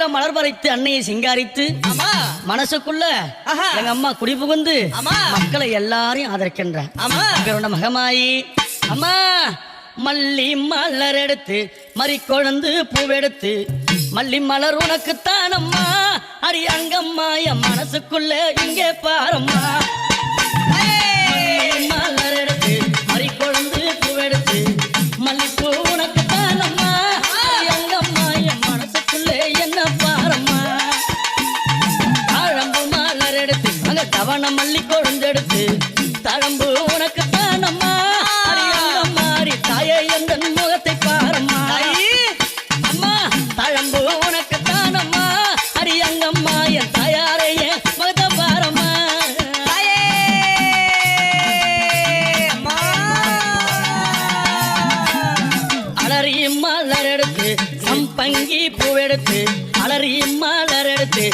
1000 மலர் பறித்து அன்னையை சிங்காரித்து மனசுக்குள்ள எங்க அம்மா குடி புகுந்து மக்களை எல்லாரையும் ஆதரிக்கின்ற மகமாயி அம்மா மல்லி மலர் எடுத்து மறி கொழுந்து பூவெடுத்து மல்லி மலர் உனக்குத்தான் அம்மா அரி அங்கம்மா என் மனசுக்குள்ள இங்கே பாரம்மா மலர் எடுத்து மறி கொழுந்து பூவெடுத்து மல்லிப்பூ உனக்குத்தான் அம்மா அரி அங்கம்மா என் மனசுக்குள்ள என்ன பாரம்மா தாழம்பு மலர் எடுத்து அங்க தவண மல்லி கொழுந்து எடுத்து தாழம்பு உனக்குத்தான் அம்மா அரி அங்கம்மா அரி தாயே எந்த முகத்தை பாரம்மா அம்மா தாழம்பு உனக்குத்தான் அம்மா அரி அங்கம்மா என் தாயாரையே முகத்தை பாரம்மா அலறி மலர் எடுத்து சம்பங்கி பூவெடுத்து அலறி மலர் எடுத்து